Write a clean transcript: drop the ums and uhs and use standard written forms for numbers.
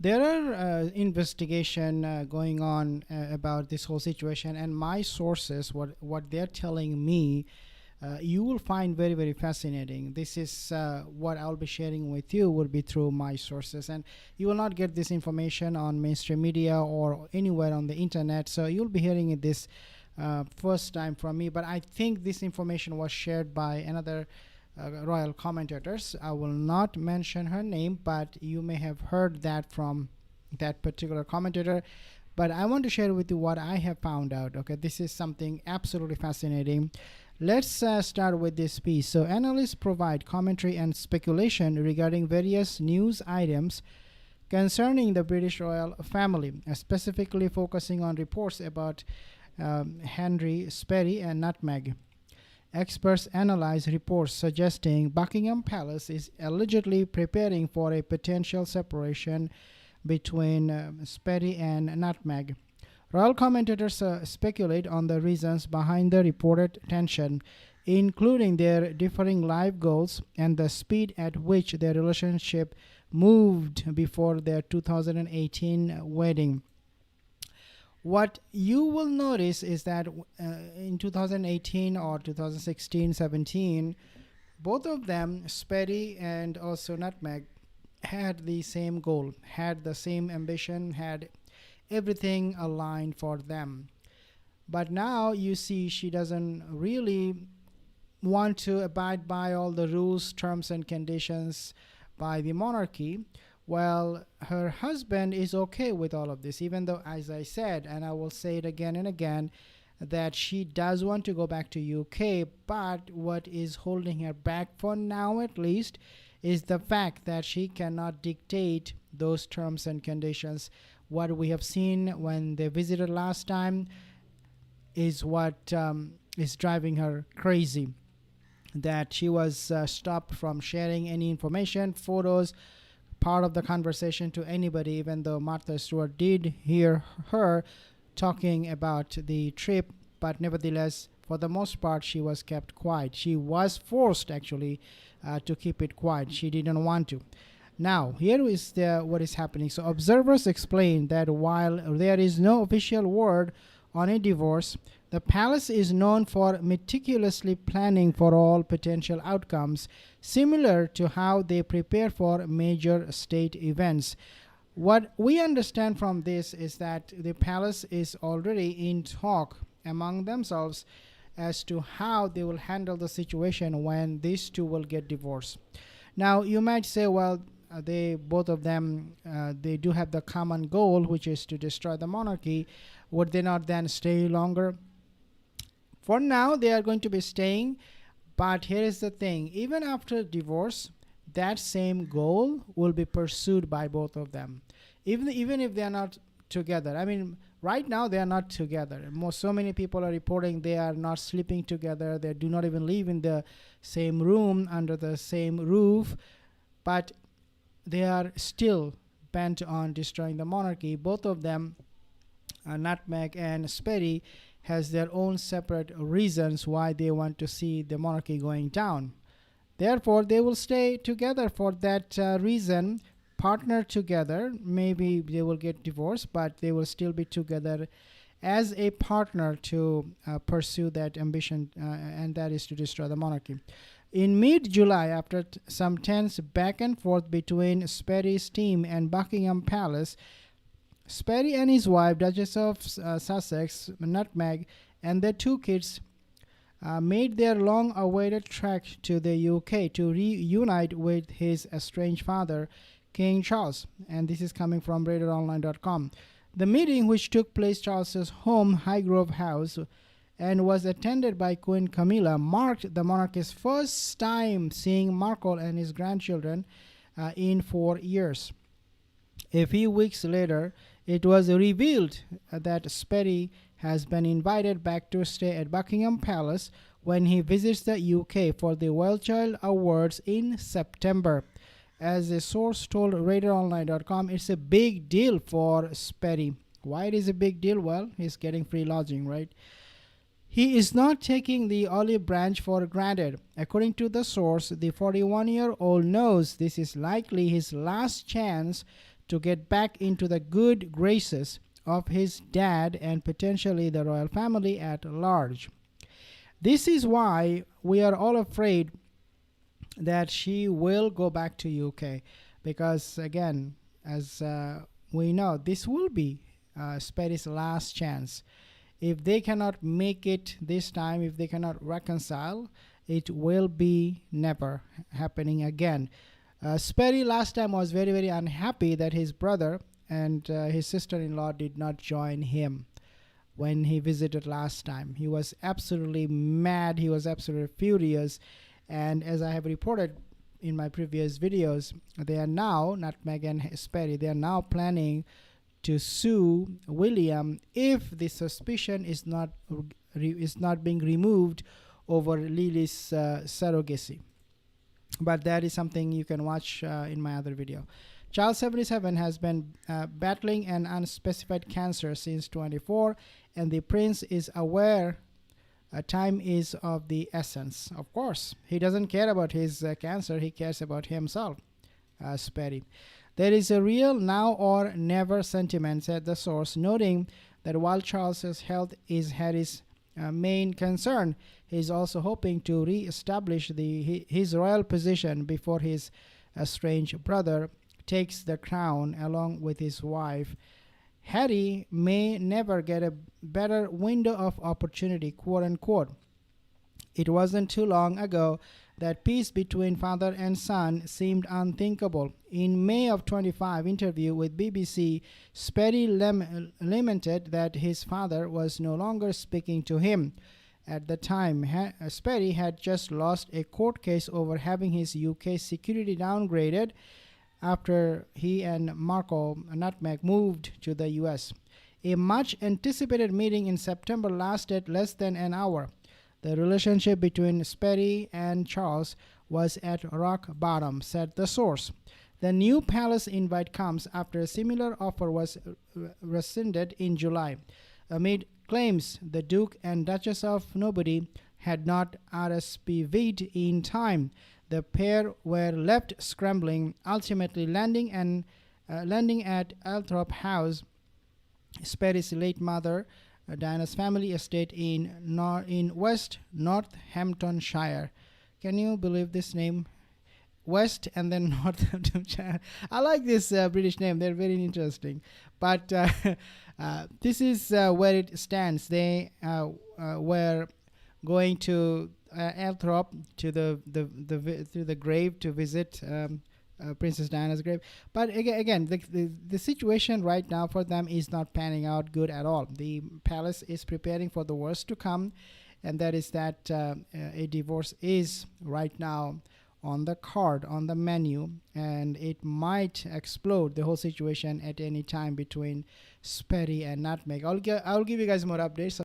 There are investigation going on about this whole situation, and my sources, what they're telling me, you will find very very fascinating. This is what I'll be sharing with you will be through my sources, and you will not get this information on mainstream media or anywhere on the internet. So you'll be hearing it this first time from me. But I think this information was shared by another royal commentators. I will not mention her name, but you may have heard that from that particular commentator. But I want to share with you what I have found out. Okay, this is something absolutely fascinating. Let's start with this piece. So, analysts provide commentary and speculation regarding various news items concerning the British royal family, specifically focusing on reports about Henry, Sperry, and Nutmeg. Experts analyze reports suggesting Buckingham Palace is allegedly preparing for a potential separation between Sperry and Nutmeg. Royal commentators speculate on the reasons behind the reported tension, including their differing life goals and the speed at which their relationship moved before their 2018 wedding. What you will notice is that in 2018 or 2016-17, both of them, Sperry and also Nutmeg, had the same goal, had the same ambition, had everything aligned for them. But now you see she doesn't really want to abide by all the rules, terms, and conditions by the monarchy. Well, her husband is okay with all of this, even though, as I said, and I will say it again and again, that she does want to go back to UK. But what is holding her back for now, at least, is the fact that she cannot dictate those terms and conditions. What we have seen when they visited last time is what is driving her crazy. That she was stopped from sharing any information, photos, part of the conversation to anybody, even though Martha Stewart did hear her talking about the trip. But nevertheless, for the most part, she was kept quiet. She was forced, actually, to keep it quiet. She didn't want to. Now, here is what is happening. So, observers explain that while there is no official word on a divorce, the palace is known for meticulously planning for all potential outcomes, similar to how they prepare for major state events. What we understand from this is that the palace is already in talk among themselves as to how they will handle the situation when these two will get divorced. Now, you might say, well, they both of them they do have the common goal, which is to destroy the monarchy. Would they not then stay longer? For now, they are going to be staying, but here is the thing. Even after divorce, that same goal will be pursued by both of them. Even if they are not together. I mean, right now they are not together. So many people are reporting they are not sleeping together. They do not even live in the same room, under the same roof. But they are still bent on destroying the monarchy. Both of them, Nutmeg and Sperry, has their own separate reasons why they want to see the monarchy going down. Therefore, they will stay together for that reason, partner together. Maybe they will get divorced, but they will still be together as a partner to pursue that ambition, and that is to destroy the monarchy. In mid-July, after some tense back and forth between Sperry's team and Buckingham Palace, Sperry and his wife, Duchess of Sussex, Nutmeg, and their two kids made their long-awaited trek to the UK to reunite with his estranged father, King Charles. And this is coming from RadarOnline.com. The meeting, which took place at Charles's home, Highgrove House, and was attended by Queen Camilla, marked the monarch's first time seeing Markle and his grandchildren in 4 years. A few weeks later, it was revealed that Sperry has been invited back to stay at Buckingham Palace when he visits the UK for the Wildchild Awards in September. As a source told RadarOnline.com, it's a big deal for Sperry. Why it is a big deal? Well, he's getting free lodging, right? He is not taking the olive branch for granted. According to the source, the 41-year-old knows this is likely his last chance to get back into the good graces of his dad and potentially the royal family at large. This is why we are all afraid that she will go back to UK, because again, as we know, this will be Sperry's last chance. If they cannot make it this time, if they cannot reconcile, it will be never happening again. Sperry last time was very, very unhappy that his brother and his sister-in-law did not join him when he visited last time. He was absolutely mad. He was absolutely furious. And as I have reported in my previous videos, they are now, not Meghan Sperry, they are now planning to sue William if the suspicion is not being removed over Lily's surrogacy. But that is something you can watch in my other video. Charles 77 has been battling an unspecified cancer since 24, and the prince is aware time is of the essence. Of course, he doesn't care about his cancer, he cares about himself, Sperry. There is a real now or never sentiment, said the source, noting that while Charles's health is Harry's main concern, he is also hoping to re-establish his royal position before his estranged brother takes the crown along with his wife. Harry may never get a better window of opportunity, quote unquote. It wasn't too long ago that peace between father and son seemed unthinkable. In May of 25 interview with BBC, Sperry lamented that his father was no longer speaking to him. At the time, Sperry had just lost a court case over having his UK security downgraded after he and Marco Nutmeg moved to the US. A much anticipated meeting in September lasted less than an hour. The relationship between Sperry and Charles was at rock bottom, said the source. The new palace invite comes after a similar offer was rescinded in July, amid claims the Duke and Duchess of Nobody had not RSVP'd in time. The pair were left scrambling, ultimately landing at Althorp House, Sperry's late mother Diana's family estate in West Northamptonshire. Can you believe this name? West and then Northamptonshire. I like this British name. They're very interesting. But this is where it stands. They were going to Althorp to the grave to visit Princess Diana's grave. But again, the situation right now for them is not panning out good at all. The palace is preparing for the worst to come, and that is that a divorce is right now on the card, on the menu, and it might explode the whole situation at any time between Sperry and Nutmeg. I'll give you guys more updates.